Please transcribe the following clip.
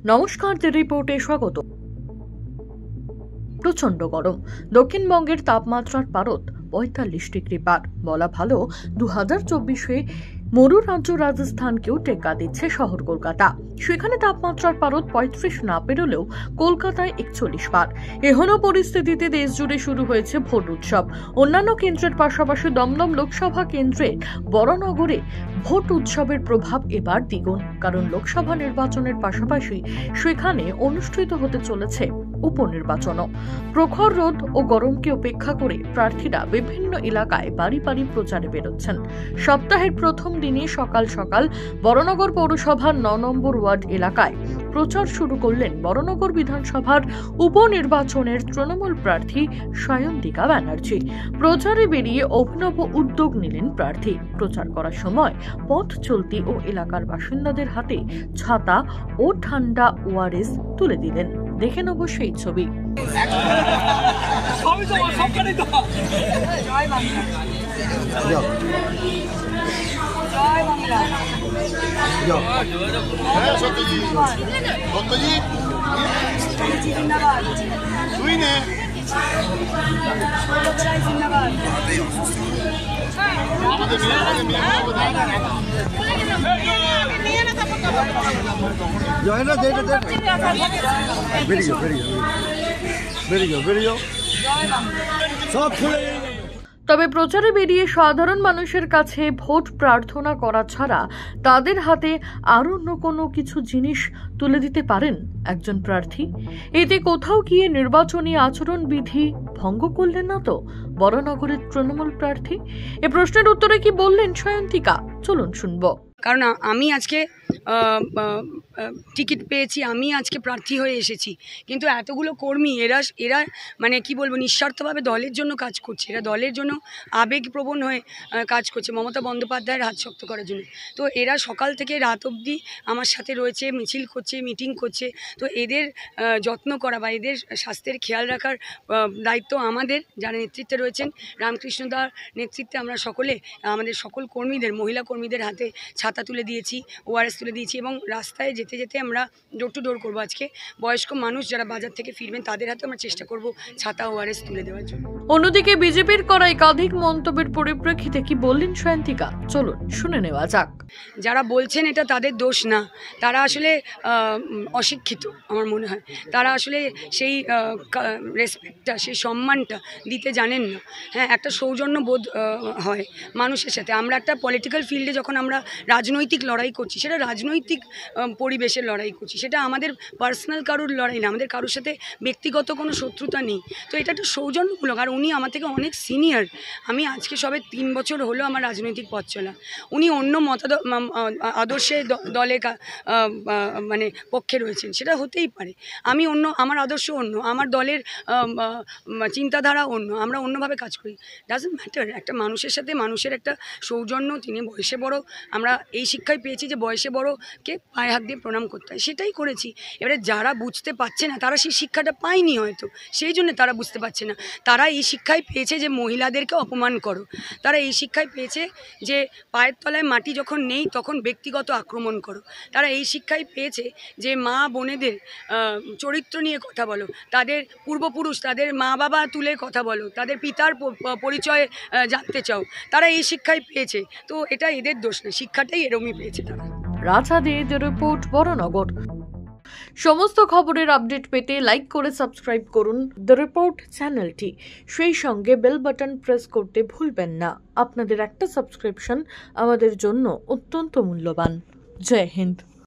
নমস্কার, দ্য রিপোর্টে স্বাগত। প্রচন্ড গরম, দক্ষিণবঙ্গের তাপমাত্রার পারদ ৪৫ ডিগ্রি পার। বলা ভালো 2024-এ মরু রাজ্য রাজস্থানকেও টেক্কা দিচ্ছে শহর কলকাতা। সেখানে তাপমাত্রার পারদ ৩৫ না পেরোলেও কলকাতায় ৪১ পার। এহেন পরিস্থিতিতে দেশ জুড়ে শুরু হয়েছে ভোট উৎসব। অন্যান্য কেন্দ্রের পাশাপাশি দমদম লোকসভা কেন্দ্রের বড়নগরে ভোট উৎসবের প্রভাব এবার দ্বিগুণ, কারণ লোকসভা নির্বাচনের পাশাপাশি সেখানে অনুষ্ঠিত হতে চলেছে উপনির্বাচনও। প্রখর রোদ ও গরমকে উপেক্ষা করে প্রার্থীরা বিভিন্ন এলাকায় বাড়ি বাড়ি প্রচারে বেরোচ্ছেন। সপ্তাহের প্রথম দিনে সকাল সকাল বড়নগর পৌরসভার ৯ নম্বর ওয়ার্ড এলাকায় প্রচার শুরু করলেন বড়নগর বিধানসভার উপনির্বাচনের তৃণমূল প্রার্থী সায়ন্তিকা ব্যানার্জি। প্রচারে বেরিয়ে অভিনব উদ্যোগ নিলেন প্রার্থী। প্রচার করার সময় পথ চলতি ও এলাকার বাসিন্দাদের হাতে ছাতা ও ঠান্ডা ওআরএস তুলে দিলেন। দেখে নেব সেই ছবি। তবে প্রচারে বেরিয়ে সাধারণ মানুষের কাছে ভোট প্রার্থনা করা ছাড়া তাদের হাতে আরো অন্য কোনো কিছু জিনিস তুলে দিতে পারেন একজন প্রার্থী? এতে কোথাও গিয়ে নির্বাচনী আচরণ বিধি ভঙ্গ করলেন না তো বড়নগরের তৃণমূল প্রার্থী? এ প্রশ্নের উত্তরে কি বললেন সায়ন্তিকা, চলুন শুনবো। কারণ আমি আজকে টিকিট পেয়েছি, আমি আজকে প্রার্থী হয়ে এসেছি, কিন্তু এতগুলো কর্মী এরা মানে কি বলবো, নিঃস্বার্থভাবে দলের জন্য কাজ করছে। এরা দলের জন্য আবেগপ্রবণ হয়ে কাজ করছে, মমতা বন্দ্যোপাধ্যায়ের হাত শক্ত করার জন্য। তো এরা সকাল থেকে রাত অবধি আমার সাথে রয়েছে, মিছিল করছে, মিটিং করছে। তো এদের যত্ন করা বা এদের স্বাস্থ্যের খেয়াল রাখার দায়িত্ব আমাদের, যারা নেতৃত্বে রয়েছেন। রামকৃষ্ণদার নেতৃত্বে আমরা সকলে আমাদের সকল কর্মীদের, মহিলা কর্মীদের হাতে ছাতা তুলে দিয়েছি, ওআরএস তুলে দিয়েছি, এবং রাস্তায় যেতে যেতে আমরা ডোর টু ডোর করবো। আজকে বয়স্ক মানুষ যারা বাজার থেকে ফিরবেন তাদের হাতে আমরা চেষ্টা করব ছাতা ওআরএস তুলে দেওয়ার জন্য। অন্যদিকে বিজেপির করা একাধিক মন্তব্যের পরিপ্রেক্ষিতে কি বললেন সায়ন্তিকা, চলুন শুনে নেওয়া যাক। যারা বলছেন এটা তাদের দোষ না, তারা আসলে অশিক্ষিত। আমার মনে হয় তারা আসলে সেই রেসপেক্টটা, সেই সম্মানটা দিতে জানেন না। হ্যাঁ, একটা সৌজন্য বোধ হয় মানুষের সাথে। আমরা একটা পলিটিক্যাল ফিল্ডে যখন আমরা রাজনৈতিক লড়াই করছি, সেটা রাজনৈতিক পরিবেশের লড়াই করছি, সেটা আমাদের পার্সোনাল কারুর লড়াই না, আমাদের কারোর সাথে ব্যক্তিগত কোনো শত্রুতা নেই। তো এটা একটা সৌজন্যমূলক। আর উনি আমার থেকে অনেক সিনিয়র। আমি আজকে সবে 3 বছর হলো আমার রাজনৈতিক পথ চলা। উনি অন্য আদর্শে দলে মানে পক্ষে রয়েছেন, সেটা হতেই পারে। আমি অন্য, আমার আদর্শ অন্য, আমার দলের চিন্তাধারা অন্য, আমরা অন্যভাবে কাজ করি। Doesn't matter. একটা মানুষের সাথে মানুষের একটা সৌজন্য। তিনি বয়সে বড়, আমরা এই শিক্ষাই পেয়েছি যে বয়সে বড়কে পায়ে হাত দিয়ে প্রণাম করতে হয়, সেটাই করেছি। এবারে যারা বুঝতে পারছে না, তারা সেই শিক্ষাটা পায়নি হয়তো, সেই জন্য তারা বুঝতে পারছে না। তারা এই শিক্ষাই পেয়েছে যে মহিলাদেরকে অপমান করো, তারা এই শিক্ষাই পেয়েছে যে পায়ের তলায় মাটি যখন নেই তখন ব্যক্তিগত আক্রমণ করো, তারা এই শিক্ষাই পেয়েছে যে মা বোনেদের চরিত্র নিয়ে কথা বলো, তাদের পূর্বপুরুষ, তাদের মা বাবা তুলে কথা বলো, তাদের পিতার পরিচয় জানতে চাও। তারা এই শিক্ষাই পেয়েছে। তো এটা এদের দোষ না, শিক্ষাটাই এরমই পেয়েছে তারা। রাজা দে, দ্য রিপোর্ট, বড়নগর। সমস্ত খবরের আপডেট পেতে লাইক করে সাবস্ক্রাইব করুন দ্য রিপোর্ট চ্যানেলটি। সেই সঙ্গে বেল বাটন প্রেস করতে ভুলবেন না। আপনাদের একটা সাবস্ক্রিপশন আমাদের জন্য অত্যন্ত মূল্যবান। জয় হিন্দ।